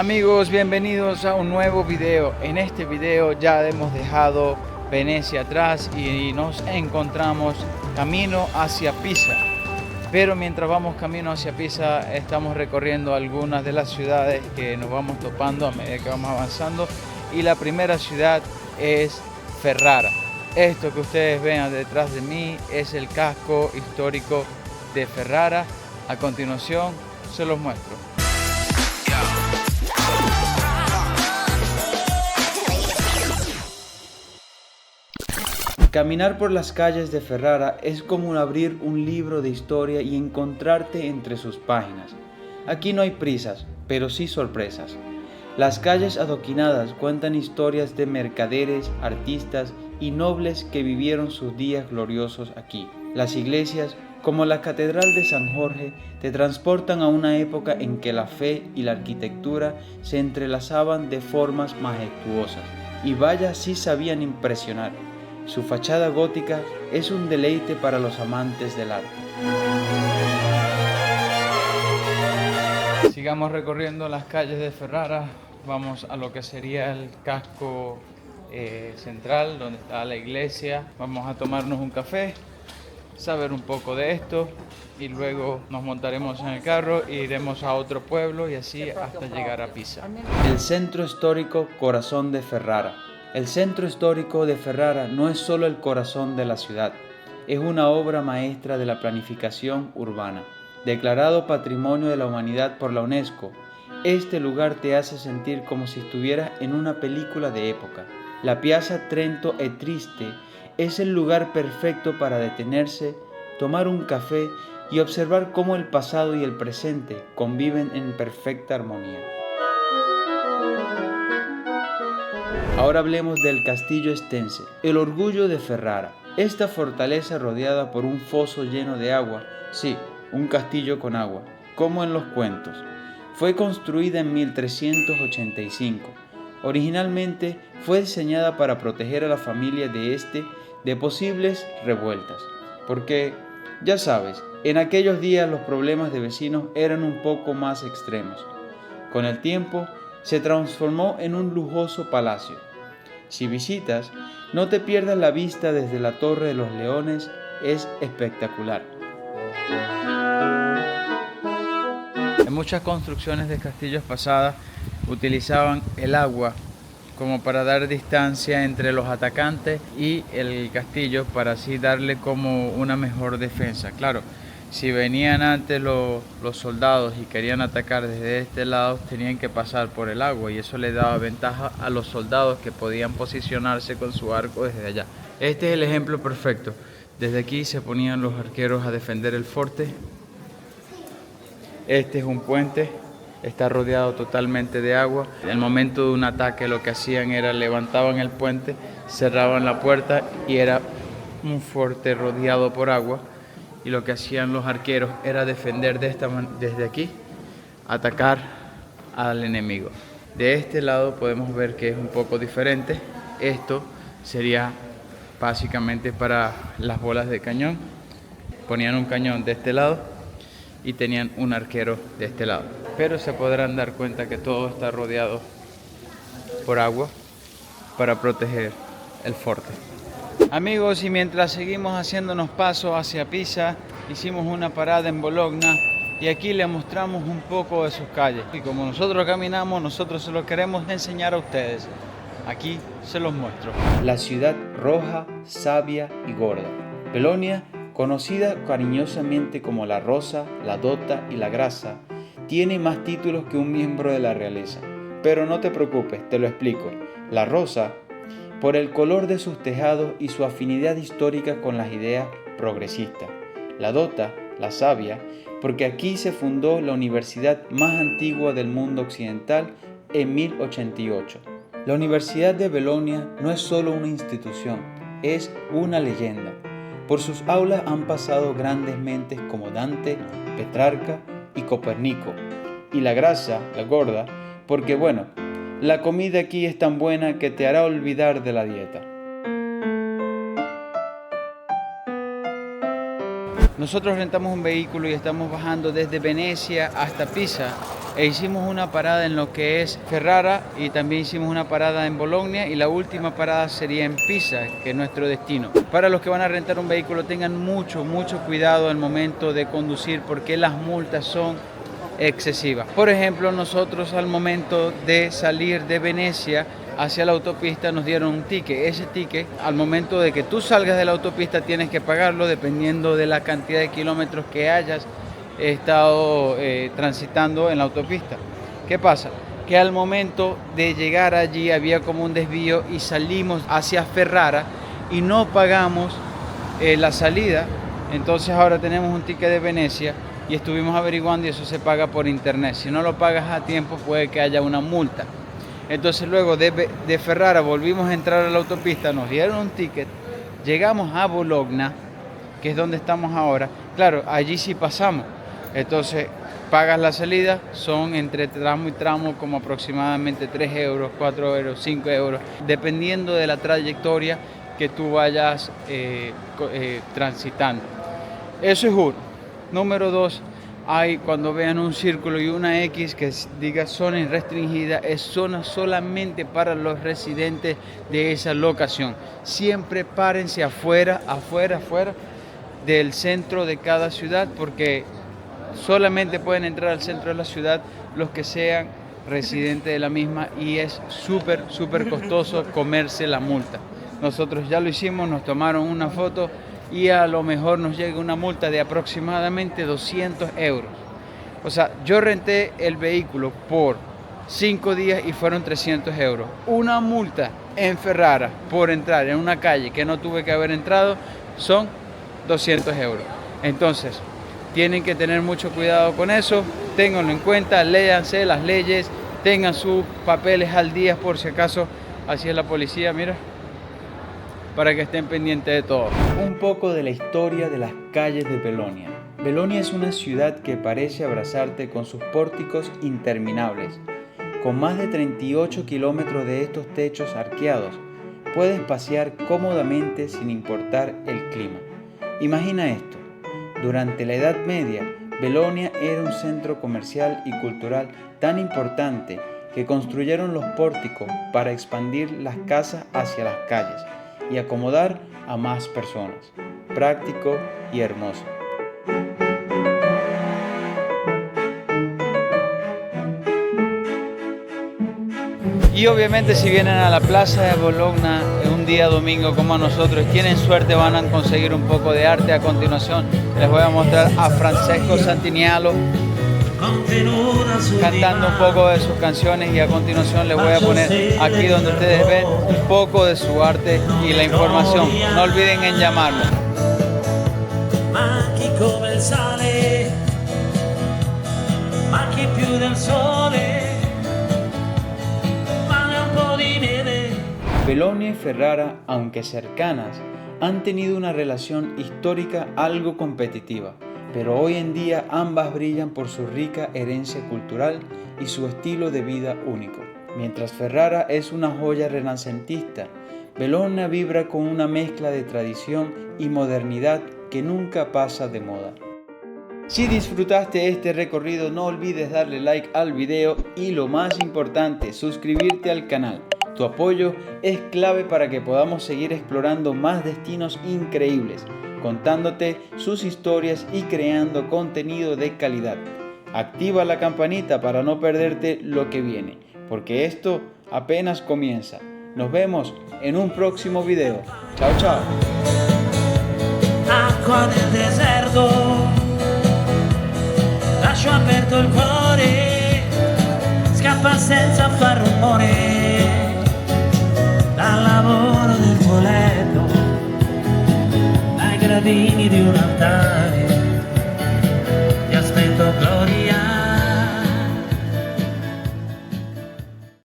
Amigos, bienvenidos a un nuevo video. En este video ya hemos dejado Venecia atrás y nos encontramos camino hacia Pisa. Pero mientras vamos camino hacia Pisa, estamos recorriendo algunas de las ciudades que nos vamos topando a medida que vamos avanzando. Y la primera ciudad es Ferrara. Esto que ustedes ven detrás de mí es el casco histórico de Ferrara. A continuación se los muestro. Caminar por las calles de Ferrara es como abrir un libro de historia y encontrarte entre sus páginas. Aquí no hay prisas, pero sí sorpresas. Las calles adoquinadas cuentan historias de mercaderes, artistas y nobles que vivieron sus días gloriosos aquí. Las iglesias, como la Catedral de San Jorge, te transportan a una época en que la fe y la arquitectura se entrelazaban de formas majestuosas. Y vaya si sabían impresionar. Su fachada gótica es un deleite para los amantes del arte. Sigamos recorriendo las calles de Ferrara. Vamos a lo que sería el casco central, donde está la iglesia. Vamos a tomarnos un café, saber un poco de esto y luego nos montaremos en el carro e iremos a otro pueblo y así hasta llegar a Pisa. El centro histórico corazón de Ferrara. El centro histórico de Ferrara no es solo el corazón de la ciudad, es una obra maestra de la planificación urbana. Declarado Patrimonio de la Humanidad por la UNESCO, este lugar te hace sentir como si estuvieras en una película de época. La Piazza Trento e Triste es el lugar perfecto para detenerse, tomar un café y observar cómo el pasado y el presente conviven en perfecta armonía. Ahora hablemos del Castillo Estense, el orgullo de Ferrara. Esta fortaleza rodeada por un foso lleno de agua, sí, un castillo con agua, como en los cuentos. Fue construida en 1385. Originalmente fue diseñada para proteger a la familia de posibles revueltas, porque, ya sabes, en aquellos días los problemas de vecinos eran un poco más extremos. Con el tiempo, se transformó en un lujoso palacio. Si visitas, no te pierdas la vista desde la Torre de los Leones, es espectacular. En muchas construcciones de castillos pasadas utilizaban el agua como para dar distancia entre los atacantes y el castillo para así darle como una mejor defensa. Claro, si venían antes los soldados y querían atacar desde este lado, tenían que pasar por el agua y eso le daba ventaja a los soldados que podían posicionarse con su arco desde allá. Este es el ejemplo perfecto. Desde aquí se ponían los arqueros a defender el fuerte. Este es un puente, está rodeado totalmente de agua. En el momento de un ataque lo que hacían era levantaban el puente, cerraban la puerta y era un fuerte rodeado por agua. Y lo que hacían los arqueros era defender desde aquí, atacar al enemigo. De este lado podemos ver que es un poco diferente. Esto sería básicamente para las bolas de cañón. Ponían un cañón de este lado y tenían un arquero de este lado. Pero se podrán dar cuenta que todo está rodeado por agua para proteger el fuerte. Amigos, y mientras seguimos haciéndonos paso hacia Pisa, hicimos una parada en Bologna y aquí les mostramos un poco de sus calles. Y como nosotros caminamos, nosotros se lo queremos enseñar a ustedes. Aquí se los muestro. La ciudad roja, sabia y gorda. Bolonia, conocida cariñosamente como la Rosa, la Dota y la Grassa, tiene más títulos que un miembro de la realeza. Pero no te preocupes, te lo explico. La Rosa, por el color de sus tejados y su afinidad histórica con las ideas progresistas. La Dota, la sabia, porque aquí se fundó la universidad más antigua del mundo occidental en 1088. La Universidad de Bolonia no es solo una institución, es una leyenda. Por sus aulas han pasado grandes mentes como Dante, Petrarca y Copérnico. Y la Grassa, la gorda, porque bueno, la comida aquí es tan buena que te hará olvidar de la dieta. Nosotros rentamos un vehículo y estamos bajando desde Venecia hasta Pisa e hicimos una parada en lo que es Ferrara y también hicimos una parada en Bolonia y la última parada sería en Pisa, que es nuestro destino. Para los que van a rentar un vehículo tengan mucho cuidado al momento de conducir porque las multas son excesivas. Por ejemplo, nosotros al momento de salir de Venecia hacia la autopista nos dieron un ticket. Ese ticket, al momento de que tú salgas de la autopista, tienes que pagarlo dependiendo de la cantidad de kilómetros que hayas estado transitando en la autopista. ¿Qué pasa? Que al momento de llegar allí había como un desvío y salimos hacia Ferrara y no pagamos la salida. Entonces ahora tenemos un ticket de Venecia y estuvimos averiguando y eso se paga por internet. Si no lo pagas a tiempo puede que haya una multa. Entonces luego de Ferrara volvimos a entrar a la autopista, nos dieron un ticket, llegamos a Bologna, que es donde estamos ahora. Claro, allí sí pasamos. Entonces pagas la salida, son entre tramo y tramo como aproximadamente 3 euros, 4 euros, 5 euros, dependiendo de la trayectoria que tú vayas transitando. Eso es uno. Número 2, cuando vean un círculo y una X que diga zona restringida, es zona solamente para los residentes de esa locación. Siempre párense afuera del centro de cada ciudad porque solamente pueden entrar al centro de la ciudad los que sean residentes de la misma y es súper costoso comerse la multa. Nosotros ya lo hicimos, nos tomaron una foto y a lo mejor nos llega una multa de aproximadamente 200 euros. O sea, yo renté el vehículo por 5 días y fueron 300 euros. Una multa en Ferrara por entrar en una calle que no tuve que haber entrado son 200 euros. Entonces, tienen que tener mucho cuidado con eso, ténganlo en cuenta, léanse las leyes, tengan sus papeles al día por si acaso, así es la policía, mira, para que estén pendientes de todo. Un poco de la historia de las calles de Belonia. Belonia es una ciudad que parece abrazarte con sus pórticos interminables. Con más de 38 kilómetros de estos techos arqueados, puedes pasear cómodamente sin importar el clima. Imagina esto. Durante la Edad Media, Belonia era un centro comercial y cultural tan importante que construyeron los pórticos para expandir las casas hacia las calles y acomodar a más personas. Práctico y hermoso. Y obviamente si vienen a la plaza de Bologna un día domingo como a nosotros, tienen suerte, van a conseguir un poco de arte. A continuación les voy a mostrar a Francesco Santinialo cantando un poco de sus canciones y a continuación les voy a poner aquí donde ustedes ven un poco de su arte y la información. No olviden en llamarlo. Belonia y Ferrara, aunque cercanas, han tenido una relación histórica algo competitiva, pero hoy en día ambas brillan por su rica herencia cultural y su estilo de vida único. Mientras Ferrara es una joya renacentista, Belonia vibra con una mezcla de tradición y modernidad que nunca pasa de moda. Si disfrutaste este recorrido, no olvides darle like al video y lo más importante, suscribirte al canal. Tu apoyo es clave para que podamos seguir explorando más destinos increíbles, contándote sus historias y creando contenido de calidad. Activa la campanita para no perderte lo que viene, porque esto apenas comienza. Nos vemos en un próximo video. Chao, chao. Acqua del deserto, lascio aperto il cuore, scappa senza far rumore. Dal lavoro del tuo letto ai gradini di un altare.